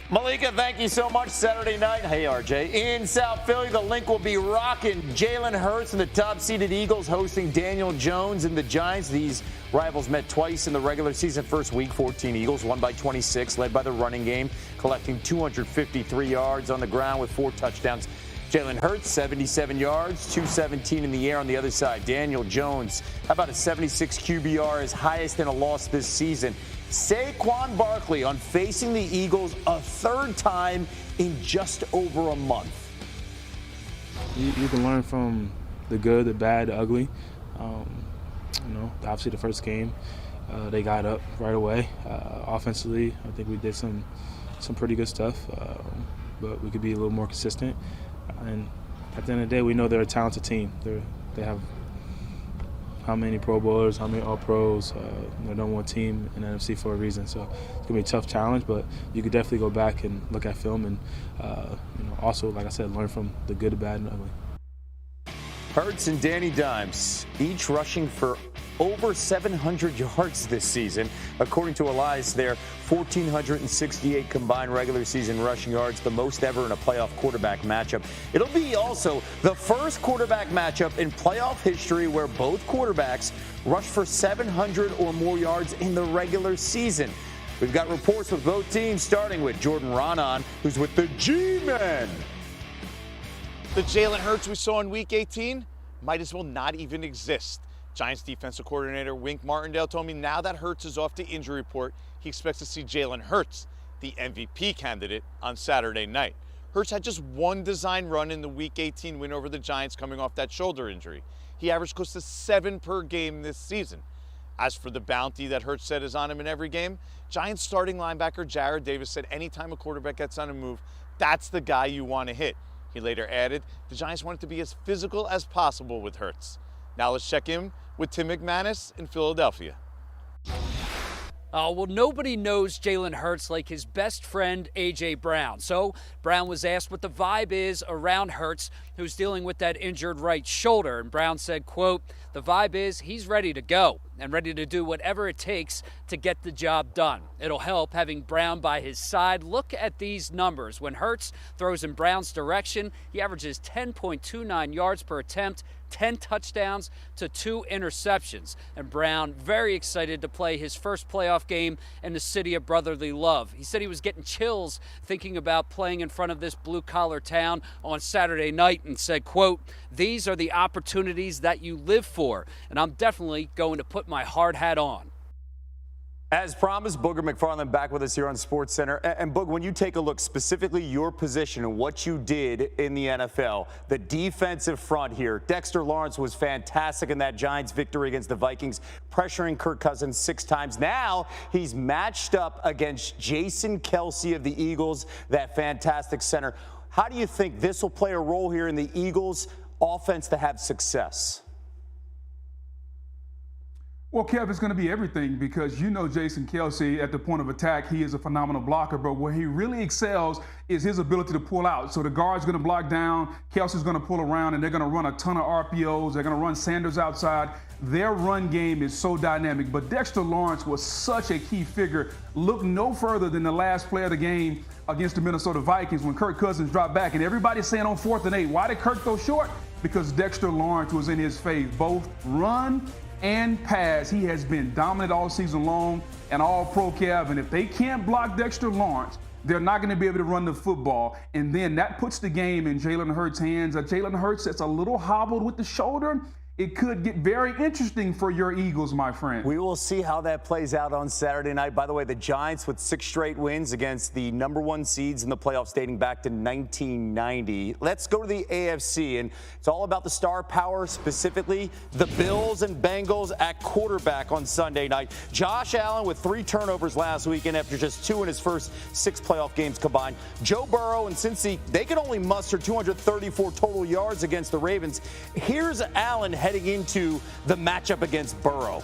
Malika, thank you so much. Saturday night, hey RJ, in South Philly, the Link will be rocking. Jalen Hurts and the top-seeded Eagles hosting Daniel Jones and the Giants. These rivals met twice in the regular season first week. 14 Eagles won by 26, led by the running game, collecting 253 yards on the ground with 4 touchdowns. Jalen Hurts, 77 yards, 217 in the air on the other side. Daniel Jones, how about a 76 QBR, his highest in a loss this season. Saquon Barkley on facing the Eagles a third time in just over a month. You can learn from the good, the bad, the ugly. Obviously the first game, they got up right away. Offensively, I think we did some pretty good stuff, but we could be a little more consistent. And at the end of the day, we know they're a talented team. They have how many Pro Bowlers, how many All-Pros. They're number one team in the NFC for a reason. So it's going to be a tough challenge, but you could definitely go back and look at film and, also, like I said, learn from the good, the bad, and the ugly. Hurts and Danny Dimes, each rushing for over 700 yards this season. According to Elias, their 1,468 combined regular season rushing yards, the most ever in a playoff quarterback matchup. It'll be also the first quarterback matchup in playoff history where both quarterbacks rushed for 700 or more yards in the regular season. We've got reports with both teams, starting with Jordan Raanan, who's with the G-Men. The Jalen Hurts we saw in Week 18 might as well not even exist. Giants defensive coordinator Wink Martindale told me now that Hurts is off the injury report, he expects to see Jalen Hurts, the MVP candidate, on Saturday night. Hurts had just one design run in the Week 18 win over the Giants coming off that shoulder injury. He averaged close to 7 per game this season. As for the bounty that Hurts said is on him in every game, Giants starting linebacker Jarrad Davis said anytime a quarterback gets on a move, that's the guy you want to hit. He later added, the Giants want it to be as physical as possible with Hurts. Now let's check in with Tim McManus in Philadelphia. Well, nobody knows Jalen Hurts like his best friend, A.J. Brown. So Brown was asked what the vibe is around Hurts, who's dealing with that injured right shoulder. And Brown said, quote, the vibe is he's ready to go and ready to do whatever it takes to get the job done. It'll help having Brown by his side. Look at these numbers. When Hurts throws in Brown's direction, he averages 10.29 yards per attempt, 10 touchdowns to 2 interceptions. And Brown very excited to play his first playoff game in the city of brotherly love. He said he was getting chills thinking about playing in front of this blue-collar town on Saturday night and said, quote, these are the opportunities that you live for, and I'm definitely going to put my hard hat on. As promised, Booger Mcfarland back with us here on SportsCenter. And Boog, when you take a look specifically your position and what you did in the NFL, the defensive front here, Dexter Lawrence was fantastic in that Giants victory against the Vikings, pressuring Kirk Cousins 6 times. Now he's matched up against Jason Kelce of the Eagles, that fantastic center. How do you think this will play a role here in the Eagles' offense to have success? Well, Kev, it's going to be everything because Jason Kelce at the point of attack, he is a phenomenal blocker, but where he really excels is his ability to pull out. So the guard's going to block down, Kelce's going to pull around, and they're going to run a ton of RPOs. They're going to run Sanders outside. Their run game is so dynamic, but Dexter Lawrence was such a key figure. Look no further than the last play of the game against the Minnesota Vikings when Kirk Cousins dropped back, and everybody's saying on 4th and 8, why did Kirk throw short? Because Dexter Lawrence was in his face, both run and pass. He has been dominant all season long and all pro, Kev. And if they can't block Dexter Lawrence, they're not going to be able to run the football. And then that puts the game in Jalen Hurts' hands. Jalen Hurts that's a little hobbled with the shoulder. It could get very interesting for your Eagles, my friend. We will see how that plays out on Saturday night. By the way, the Giants with 6 straight wins against the #1 seeds in the playoffs dating back to 1990. Let's go to the AFC, and it's all about the star power, specifically the Bills and Bengals at quarterback on Sunday night. Josh Allen with 3 turnovers last weekend after just 2 in his first 6 playoff games combined. Joe Burrow and Cincy, they could only muster 234 total yards against the Ravens. Here's Allen heading into the matchup against Burrow.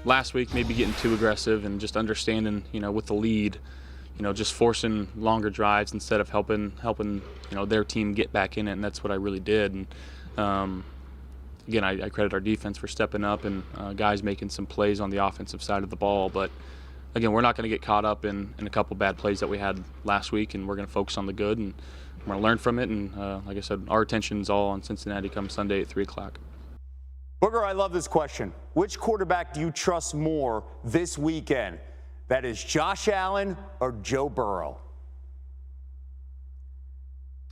Last week, maybe getting too aggressive and just understanding, with the lead, just forcing longer drives instead of helping, their team get back in it, and that's what I really did. And again, I credit our defense for stepping up and guys making some plays on the offensive side of the ball, but again, we're not going to get caught up in a couple bad plays that we had last week, and we're going to focus on the good, and we're going to learn from it. And like I said, our attention is all on Cincinnati come Sunday at 3 o'clock. Booger, I love this question. Which quarterback do you trust more this weekend? That is Josh Allen or Joe Burrow?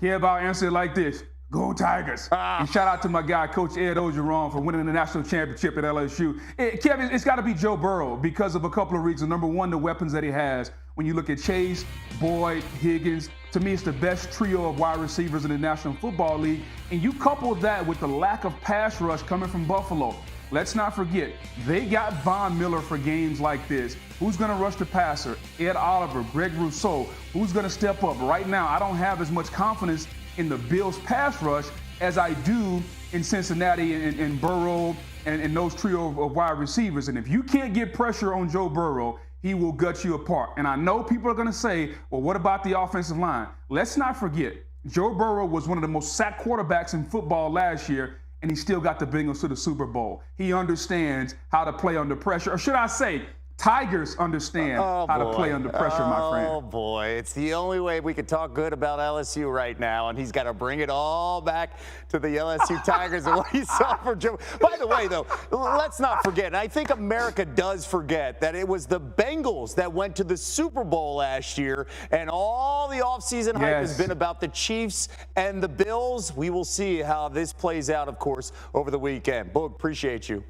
Kev, I'll answer it like this. Go Tigers. And shout out to my guy, Coach Ed Ogeron, for winning the national championship at LSU. Kev, it's got to be Joe Burrow because of a couple of reasons. Number one, the weapons that he has. When you look at Chase, Boyd, Higgins, to me, it's the best trio of wide receivers in the National Football League. And you couple that with the lack of pass rush coming from Buffalo. Let's not forget, they got Von Miller for games like this. Who's going to rush the passer? Ed Oliver, Greg Rousseau. Who's going to step up? Right now, I don't have as much confidence in the Bills' pass rush as I do in Cincinnati and Burrow and those trio of wide receivers. And if you can't get pressure on Joe Burrow, he will gut you apart. And I know people are going to say, well, what about the offensive line? Let's not forget, Joe Burrow was one of the most sacked quarterbacks in football last year, and he still got the Bengals to the Super Bowl. He understands how to play under pressure. Or should I say, Tigers understand how to play under pressure, my friend. Oh, boy. It's the only way we could talk good about LSU right now, and he's got to bring it all back to the LSU Tigers and what he saw for Joe. By the way, though, let's not forget, and I think America does forget, that it was the Bengals that went to the Super Bowl last year, and all the offseason hype has been about the Chiefs and the Bills. We will see how this plays out, of course, over the weekend. Boog, appreciate you.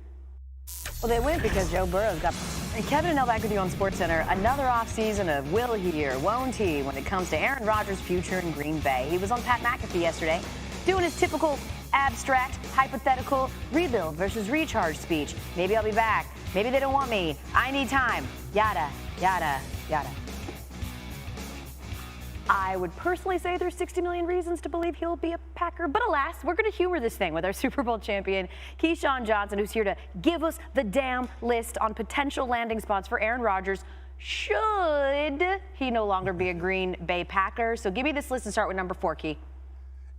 Well, they win because Joe Burrow's got. And Kevin and Elle back with you on SportsCenter. Another offseason of will he or won't he when it comes to Aaron Rodgers' future in Green Bay. He was on Pat McAfee yesterday doing his typical abstract, hypothetical, rebuild versus recharge speech. Maybe I'll be back. Maybe they don't want me. I need time. Yada, yada, yada. I would personally say there's 60 million reasons to believe he'll be a Packer. But alas, we're going to humor this thing with our Super Bowl champion, Keyshawn Johnson, who's here to give us the damn list on potential landing spots for Aaron Rodgers should he no longer be a Green Bay Packer. So give me this list and start with number 4, Key.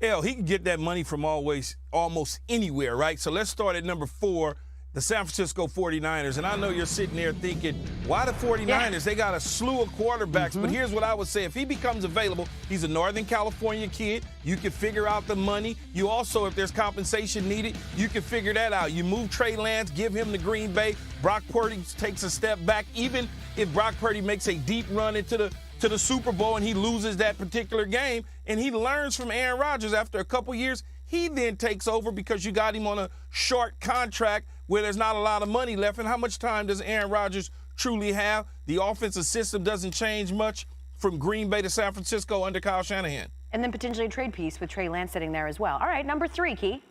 Hell, he can get that money from almost anywhere, right? So let's start at number 4. The San Francisco 49ers. And I know you're sitting there thinking, why the 49ers? Yeah. They got a slew of quarterbacks. But here's what I would say. If he becomes available, he's a Northern California kid. You can figure out the money. You also, if there's compensation needed, you can figure that out. You move Trey Lance, give him the Green Bay. Brock Purdy takes a step back. Even if Brock Purdy makes a deep run into the Super Bowl and he loses that particular game, and he learns from Aaron Rodgers after a couple years, he then takes over because you got him on a short contract where there's not a lot of money left. And how much time does Aaron Rodgers truly have? The offensive system doesn't change much from Green Bay to San Francisco under Kyle Shanahan. And then potentially a trade piece with Trey Lance sitting there as well. All right, number 3, Key.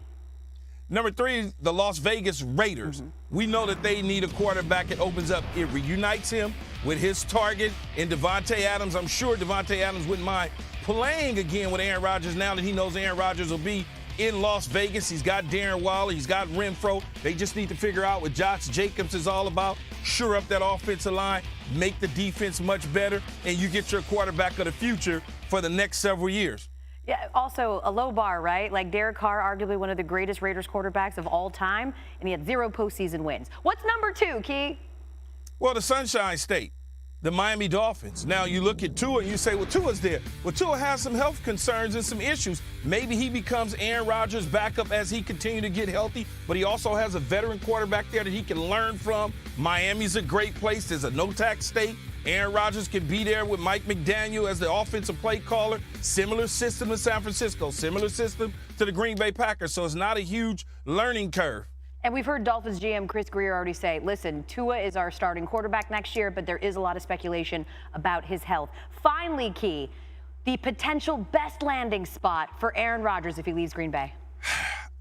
Number 3, the Las Vegas Raiders. We know that they need a quarterback. It opens up, it reunites him with his target in Devontae Adams. I'm sure Devontae Adams wouldn't mind playing again with Aaron Rodgers now that he knows Aaron Rodgers will be in Las Vegas. He's got Darren Waller. He's got Renfro. They just need to figure out what Josh Jacobs is all about. Shore up that offensive line, make the defense much better, and you get your quarterback of the future for the next several years. Yeah, also a low bar, right? Like Derek Carr, arguably one of the greatest Raiders quarterbacks of all time, and he had 0 postseason wins. What's number 2, Key? Well, the Sunshine State, the Miami Dolphins. Now, you look at Tua and you say, well, Tua's there. Well, Tua has some health concerns and some issues. Maybe he becomes Aaron Rodgers' backup as he continues to get healthy, but he also has a veteran quarterback there that he can learn from. Miami's a great place. There's a no-tax state. Aaron Rodgers can be there with Mike McDaniel as the offensive play caller. Similar system to San Francisco, similar system to the Green Bay Packers, so it's not a huge learning curve. And we've heard Dolphins GM Chris Greer already say, listen, Tua is our starting quarterback next year, but there is a lot of speculation about his health. Finally, Key, the potential best landing spot for Aaron Rodgers if he leaves Green Bay.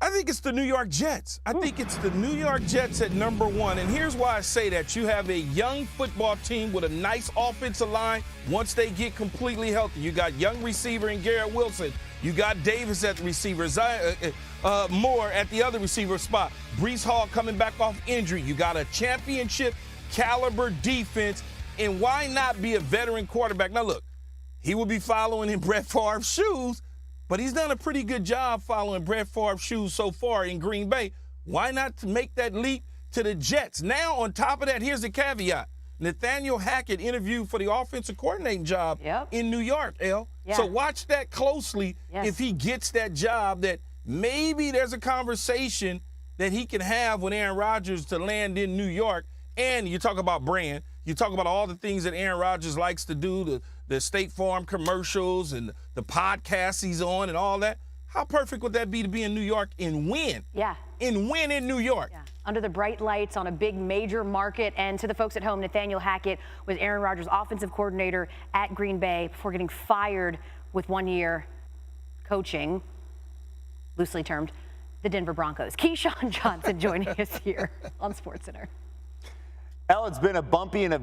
I think it's the New York Jets. I think it's the New York Jets at number 1. And here's why I say that. You have a young football team with a nice offensive line once they get completely healthy. You got young receiver in Garrett Wilson. You got Davis at the receiver, Moore at the other receiver spot. Breece Hall coming back off injury. You got a championship caliber defense. And why not be a veteran quarterback? Now, look, he will be following in Brett Favre's shoes, but he's done a pretty good job following Brett Favre's shoes so far in Green Bay. Why not make that leap to the Jets? Now, on top of that, here's the caveat. Nathaniel Hackett interviewed for the offensive coordinating job in New York, El. Yeah. So watch that closely. Yes. If he gets that job, that maybe there's a conversation that he can have with Aaron Rodgers to land in New York. And you talk about brand. You talk about all the things that Aaron Rodgers likes to do, the State Farm commercials and the podcasts he's on and all that. How perfect would that be to be in New York and win? Yeah. And win in New York. Yeah. Under the bright lights on a big major market. And to the folks at home, Nathaniel Hackett was Aaron Rodgers' offensive coordinator at Green Bay before getting fired with 1 year coaching, loosely termed, the Denver Broncos. Keyshawn Johnson joining us here on SportsCenter. Elle, it's been a bumpy and a